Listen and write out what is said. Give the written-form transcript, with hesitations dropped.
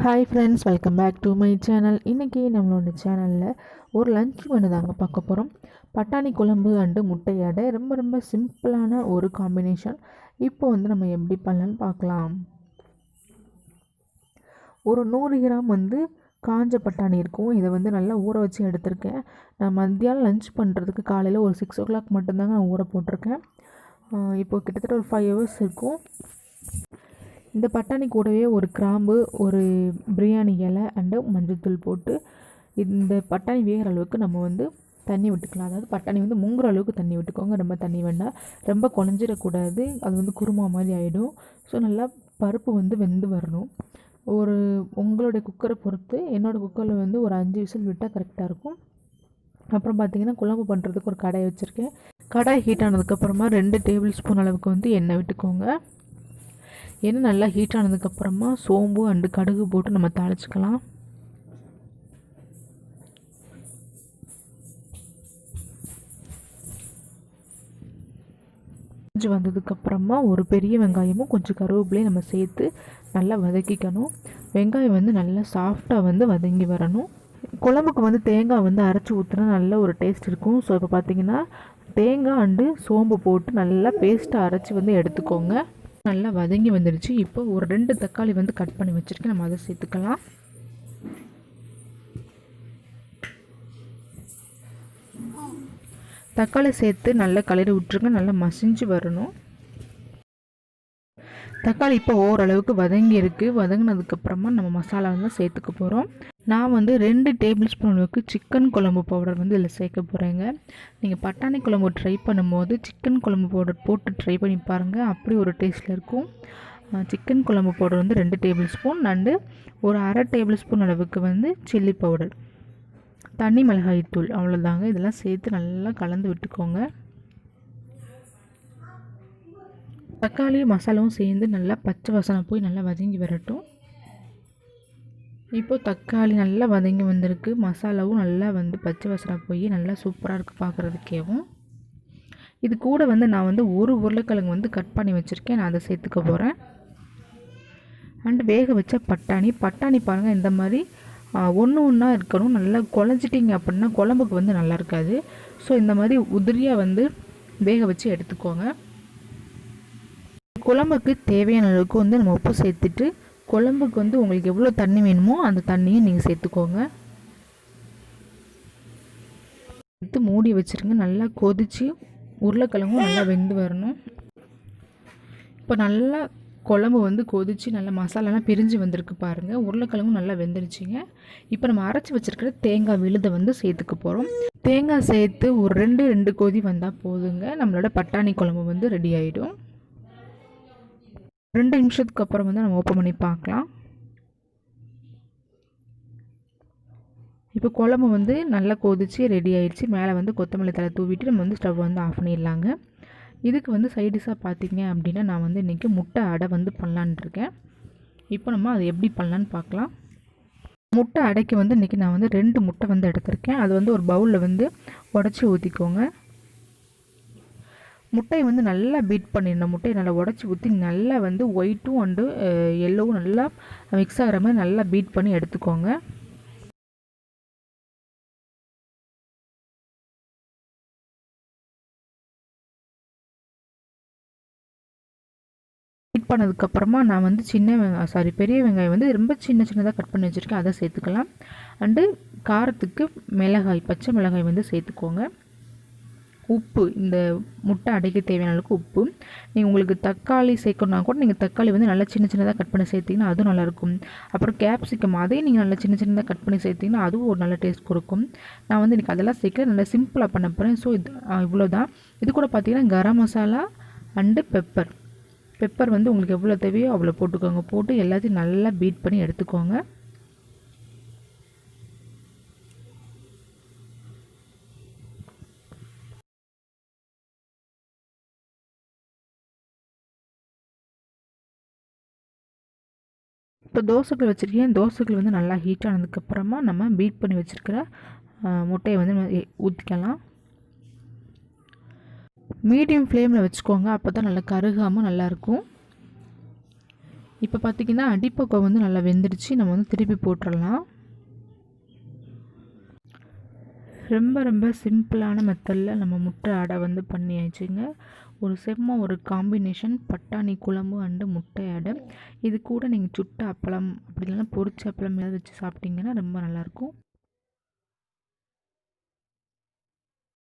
Hi friends, welcome back to my channel. இன்றைக்கி நம்மளோட சேனலில் ஒரு லஞ்ச் மெனு தாங்க பார்க்க போகிறோம். பட்டாணி குழம்பு அண்டு முட்டை அடை ரொம்ப ரொம்ப சிம்பிளான ஒரு காம்பினேஷன். இப்போ நம்ம எப்படி பண்ணலான்னு பார்க்கலாம். ஒரு 100 கிராம் காஞ்ச பட்டாணி இருக்கும். இதை நல்லா ஊற வச்சு எடுத்திருக்கேன். நான் மத்தியானம் லஞ்ச் பண்ணுறதுக்கு காலையில் ஒரு 6 o'clock மட்டும்தாங்க நான் ஊற போட்டிருக்கேன். இப்போது கிட்டத்தட்ட ஒரு 5 hours இருக்கும். இந்த பட்டாணி கூடவே ஒரு கிராம்பு, ஒரு பிரியாணி இலை அண்டு மஞ்சள்தூள் போட்டு இந்த பட்டாணி வேகிற அளவுக்கு நம்ம தண்ணி விட்டுக்கலாம். அதாவது பட்டாணி முங்குற அளவுக்கு தண்ணி விட்டுக்கோங்க. ரொம்ப தண்ணி வேண்டாம், ரொம்ப குழஞ்சிடக்கூடாது. அது குருமா மாதிரி ஆகிடும். ஸோ நல்லா பருப்பு வெந்து வரணும். உங்களுடைய குக்கரை பொறுத்து, என்னோடய குக்கரில் ஒரு 5 விசில் விட்டால் கரெக்டாக இருக்கும். அப்புறம் பார்த்திங்கன்னா குழம்பு பண்ணுறதுக்கு ஒரு கடாய் வச்சுருக்கேன். கடாய் ஹீட் ஆனதுக்கப்புறமா 2 டேபிள் ஸ்பூன் அளவுக்கு எண்ணெய் விட்டுக்கோங்க. எண்ணெய் நல்லா ஹீட் ஆனதுக்கப்புறமா சோம்பு அண்டு கடுகு போட்டு நம்ம தாளிச்சிக்கலாம். கொஞ்சம் வந்ததுக்கப்புறமா ஒரு பெரிய வெங்காயமும் கொஞ்சம் கருவேப்பிலையும் நம்ம சேர்த்து நல்லா வதக்கிக்கணும். வெங்காயம் நல்லா சாஃப்டாக வதங்கி வரணும். குழம்புக்கு தேங்காய் அரைச்சி ஊற்றினா நல்ல ஒரு டேஸ்ட் இருக்கும். ஸோ இப்போ பார்த்திங்கன்னா தேங்காய் அண்டு சோம்பு போட்டு நல்லா பேஸ்ட்டாக அரைச்சி எடுத்துக்கோங்க. நல்லா வதங்கி வந்துடுச்சு. இப்போ ஒரு 2 தக்காளி கட் பண்ணி வச்சுருக்கேன். நம்ம அதை சேர்த்துக்கலாம். தக்காளி சேர்த்து நல்லா கிளறி விட்டுருங்க. நல்லா மசிஞ்சு வரணும். தக்காளி இப்போ ஓரளவுக்கு வதங்கி இருக்குது. வதங்கினதுக்கப்புறமா நம்ம மசாலா சேர்த்துக்க போகிறோம். நான் 2 டேபிள் ஸ்பூன் அளவுக்கு சிக்கன் குழம்பு பவுடர் இதில் சேர்க்க போகிறேங்க. நீங்கள் பட்டாணி குழம்பு ட்ரை பண்ணும்போது சிக்கன் குழம்பு பவுடர் போட்டு ட்ரை பண்ணி பாருங்கள். அப்படி ஒரு டேஸ்ட்டில் இருக்கும். சிக்கன் குழம்பு பவுடர் 2 டேபிள் ஸ்பூன் அண்டு ஒரு அரை டேபிள் ஸ்பூன் அளவுக்கு சில்லி பவுடர், தனி மிளகாய் தூள், அவ்வளோதாங்க. இதெல்லாம் சேர்த்து நல்லா கலந்து விட்டுக்கோங்க. தக்காளி மசாலாவும் சேர்ந்து நல்லா பச்சை வாசனை போய் நல்லா வதங்கி வரட்டும். இப்போது தக்காளி நல்லா வதங்கி வந்திருக்கு. மசாலாவும் நல்லா பச்சை வாசனை போய் நல்லா சூப்பராக இருக்குது பார்க்குறதுக்கேவும். இது கூட நான் ஒரு உருளைக்கிழங்கு கட் பண்ணி வச்சுருக்கேன். நான் அதை சேர்த்துக்க போகிறேன். அண்டு வேக வச்ச பட்டாணி பாருங்கள், இந்த மாதிரி ஒன்று ஒன்றா இருக்கணும். நல்லா குழஞ்சிட்டிங்க அப்படின்னா குழம்புக்கு நல்லா இருக்காது. ஸோ இந்த மாதிரி உதிரியாக வேக வச்சு எடுத்துக்கோங்க. குழம்புக்கு தேவையான அளவுக்கு நம்ம உப்பு சேர்த்துட்டு, குழம்புக்கு உங்களுக்கு எவ்வளோ தண்ணி வேணுமோ அந்த தண்ணியை நீங்கள் சேர்த்துக்கோங்க. எடுத்து மூடி வச்சுருங்க. நல்லா கொதித்து உருளைக்கிழங்கும் நல்லா வெந்து வரணும். இப்போ நல்லா குழம்பு கொதித்து நல்லா மசாலாலாம் பிரிஞ்சு வந்திருக்கு பாருங்கள். உருளைக்கிழங்கும் நல்லா வெந்துருச்சுங்க. இப்போ நம்ம அரைச்சி வச்சுருக்கிற தேங்காய் விழுதை சேர்த்துக்க போகிறோம். தேங்காய் சேர்த்து ஒரு 2 கொதி வந்தால் போதுங்க. நம்மளோட பட்டாணி குழம்பு ரெடி ஆகிடும். 2 நிமிஷத்துக்கு அப்புறம் நம்ம ஓப்பன் பண்ணி பார்க்கலாம். இப்போ குழம்பு நல்லா கொதிச்சு ரெடி ஆயிடுச்சு. மேலே கொத்தமல்லி தழை தூவிட்டு நம்ம ஸ்டவ் ஆஃப் பண்ணிடலாங்க. இதுக்கு சைடிஷாக பார்த்தீங்க அப்படின்னா நான் இன்றைக்கி முட்டை அடை பண்ணலான்னு இருக்கேன். இப்போ நம்ம அதை எப்படி பண்ணலான்னு பார்க்கலாம். முட்டை அடைக்கு இன்றைக்கி நான் 2 முட்டை எடுத்திருக்கேன். அது ஒரு பவுலில் உடச்சி ஊற்றிக்கோங்க. முட்டையை நல்லா பீட் பண்ணிடணும். முட்டையை நல்லா உடச்சி ஊற்றி நல்லா ஒயிட்டும் அண்டு எல்லோவும் நல்லா மிக்ஸ் ஆகிற மாதிரி நல்லா பீட் பண்ணி எடுத்துக்கோங்க. பீட் பண்ணதுக்கப்புறமா நான் பெரிய வெங்காயம் ரொம்ப சின்னதாக கட் பண்ணி வச்சுருக்கேன். அதை சேர்த்துக்கலாம். அண்டு காரத்துக்கு மிளகாய், பச்சை மிளகாய் சேர்த்துக்கோங்க. உப்பு, இந்த முட்டை அடைக்க தேவையான அளவுக்கு உப்பு. நீங்கள் உங்களுக்கு தக்காளி சேர்க்கணுன்னா கூட நீங்கள் தக்காளி நல்லா சின்னதாக கட் பண்ணி சேர்த்திங்கன்னா அதுவும் நல்லாயிருக்கும். அப்புறம் கேப்சிகம், அதையும் நீங்கள் நல்லா சின்னதாக கட் பண்ணி சேர்த்திங்கன்னா அதுவும் ஒரு நல்ல டேஸ்ட் கொடுக்கும். நான் இன்றைக்கி அதெல்லாம் சேர்க்க நல்லா சிம்பிளாக பண்ண போகிறேன். ஸோ இவ்வளோ தான். இது கூட பார்த்திங்கன்னா கரம் மசாலா அண்டு பெப்பர் உங்களுக்கு எவ்வளோ தேவையோ அவ்வளோ போட்டுக்கோங்க. போட்டு எல்லாத்தையும் நல்லா பீட் பண்ணி எடுத்துக்கோங்க. இப்போ தோசைகள் வச்சுருக்கேன். தோசைகள் நல்லா ஹீட் ஆனதுக்கப்புறமா நம்ம பீட் பண்ணி வச்சுருக்கிற முட்டையை ஊற்றிக்கலாம். மீடியம் ஃப்ளேமில் வச்சுக்கோங்க. அப்போ தான் நல்லா கருகாமல் நல்லாயிருக்கும். இப்போ பார்த்திங்கன்னா அடிப்பக்கம் வந்து நல்லா வெந்துடுச்சு. நம்ம வந்து திருப்பி போட்டுடலாம். ரொம்ப ரொம்ப சிம்பிளான மெத்தடில் நம்ம முட்டை அடை வந்து பண்ணியாச்சுங்க. ஒரு செம்ம ஒரு காம்பினேஷன் பட்டாணி குழம்பு அண்டு முட்டை அடை. இது கூட நீங்கள் சுட்ட அப்பளம் அப்படி இல்லைன்னா பொரிச்ச அப்பளம் ஏதாவது வச்சு சாப்பிட்டிங்கன்னா ரொம்ப நல்லாயிருக்கும்.